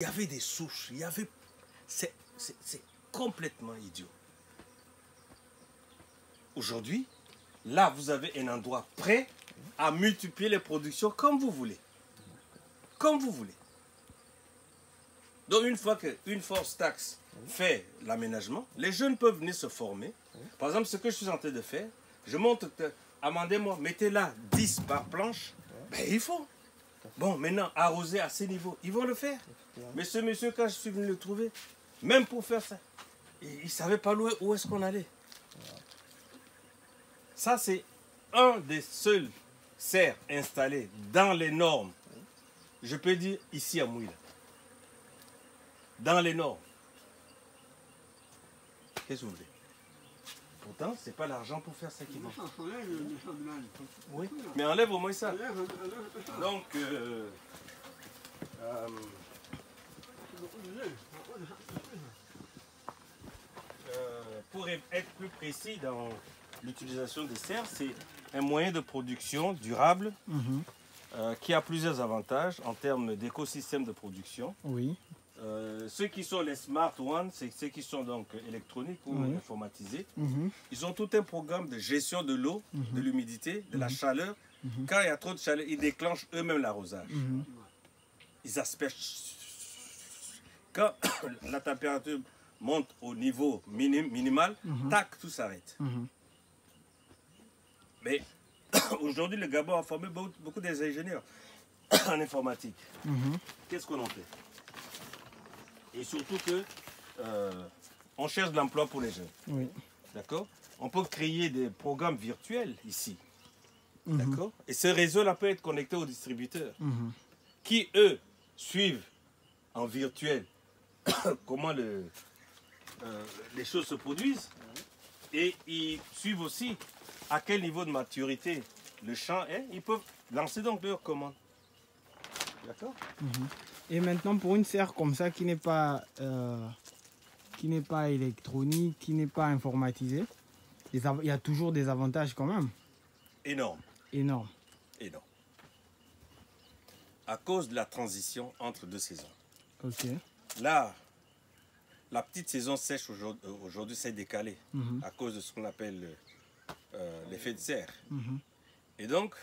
Il y avait des souches, il y avait... C'est complètement idiot. Aujourd'hui, là, vous avez un endroit prêt à multiplier les productions comme vous voulez. Comme vous voulez. Donc, une fois qu'une force taxe fait l'aménagement, les jeunes peuvent venir se former. Par exemple, ce que je suis en train de faire, je montre, amendez-moi, mettez là 10 par planche. Ben, il faut. Bon, maintenant, arroser à ces niveaux, ils vont le faire. Mais ce monsieur, quand je suis venu le trouver, même pour faire ça, il ne savait pas où est-ce qu'on allait. Ça, c'est un des seuls serres installés dans les normes. Je peux dire ici à Mouila. Dans les normes. Qu'est-ce que vous voulez? Pourtant, ce n'est pas l'argent pour faire ça qui va. Oui, mais enlève au moins ça. Donc, pour être plus précis dans l'utilisation des serres, c'est un moyen de production durable qui a plusieurs avantages en termes d'écosystème de production. Oui. Ceux qui sont les smart ones, c'est ceux qui sont donc électroniques ou informatisés. Ils ont tout un programme de gestion de l'eau, de l'humidité, de la chaleur. Quand il y a trop de chaleur, ils déclenchent eux-mêmes l'arrosage. Ils aspergent. Quand la température monte au niveau minimal, tac, tout s'arrête. Mais aujourd'hui, le Gabon a formé beaucoup des ingénieurs en informatique. Qu'est-ce qu'on en fait? Et surtout que on cherche de l'emploi pour les jeunes. Oui. D'accord? On peut créer des programmes virtuels ici. D'accord? Et ce réseau-là peut être connecté aux distributeurs qui, eux, suivent en virtuel comment les choses se produisent. Et ils suivent aussi à quel niveau de maturité le champ est. Ils peuvent lancer donc leurs commandes. D'accord? Et maintenant, pour une serre comme ça qui n'est pas électronique, qui n'est pas informatisée, il y a toujours des avantages quand même. Énorme. Énorme. Énorme. À cause de la transition entre deux saisons. Ok. Là, la petite saison sèche aujourd'hui s'est décalée à cause de ce qu'on appelle l'effet de serre. Et donc,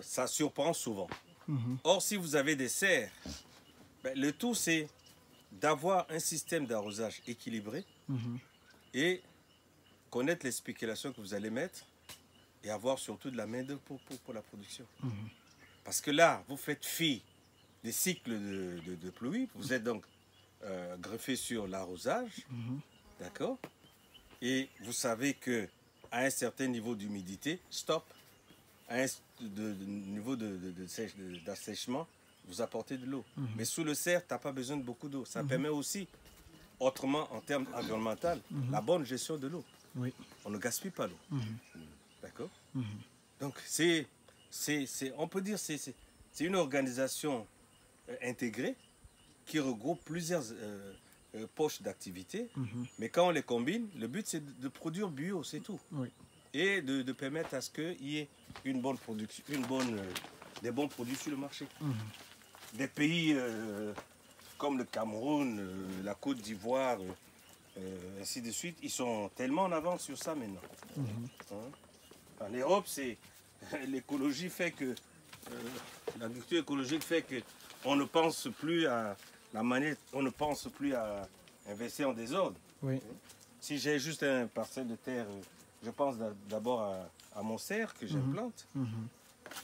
ça surprend souvent. Or, si vous avez des serres, ben, le tout c'est d'avoir un système d'arrosage équilibré et connaître les spéculations que vous allez mettre et avoir surtout de la main-d'œuvre pour la production. Parce que là, vous faites fi des cycles de pluie, vous êtes donc greffé sur l'arrosage, d'accord? Et vous savez que à un certain niveau d'humidité, stop, à un niveau d'assèchement, vous apportez de l'eau. Mais sous le serre, tu n'as pas besoin de beaucoup d'eau. Ça permet aussi, autrement, en termes environnementaux, la bonne gestion de l'eau. Oui. On ne gaspille pas l'eau. D'accord? Donc, on peut dire que c'est une organisation intégrée qui regroupe plusieurs poches d'activité. Mais quand on les combine, le but, c'est de produire bio, c'est tout. Oui. Et de permettre à ce qu'il y ait une bonne production, des bons produits sur le marché. Des pays comme le Cameroun, la Côte d'Ivoire, ainsi de suite, ils sont tellement en avance sur ça maintenant. En Europe, l'écologie fait que l'agriculture écologique fait que on ne pense plus à la manière, on ne pense plus à investir en désordre. Oui. Si j'ai juste un parcelle de terre, je pense d'abord à mon serre que j'implante.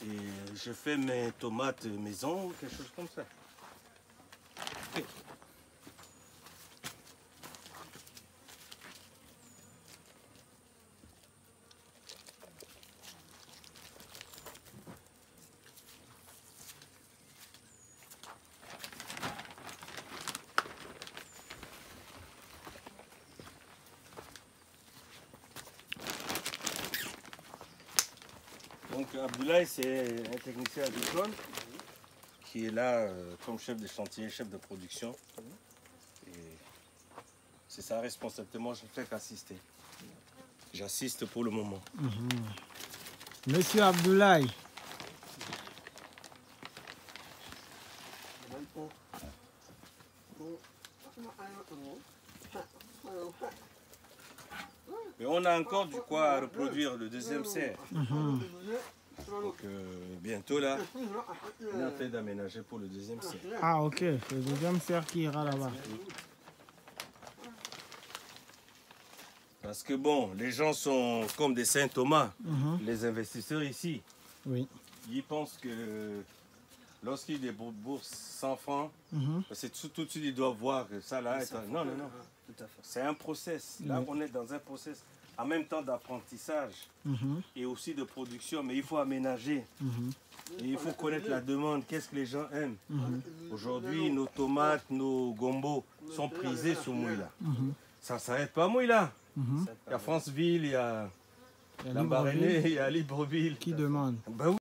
Et je fais mes tomates maison, quelque chose comme ça. Okay. Donc Abdoulaye, c'est un technicien agricole qui est là comme chef de chantier, chef de production. Et c'est sa responsabilité. Moi, je ne fais qu'assister. J'assiste pour le moment. Monsieur Abdoulaye. Mais on a encore du quoi à reproduire le deuxième serre. Donc bientôt là, on est en train d'aménager pour le deuxième serre. Ah ok, le deuxième serre qui ira là-bas. Parce que bon, les gens sont comme des Saint Thomas, les investisseurs ici. Oui. Ils pensent que lorsqu'il y a des bourses sans francs, c'est tout de suite ils doivent voir que ça là. Non, non, non. C'est un process. Là, on est dans un process en même temps d'apprentissage et aussi de production, mais il faut aménager. Et il faut connaître la demande, qu'est-ce que les gens aiment. Aujourd'hui, nos tomates, nos gombos sont prisés sur Mouila. Ça ne s'arrête pas à Mouila. Il y a Franceville, il y a Lambaréné, il y a Libreville. Qui demande? Ben oui.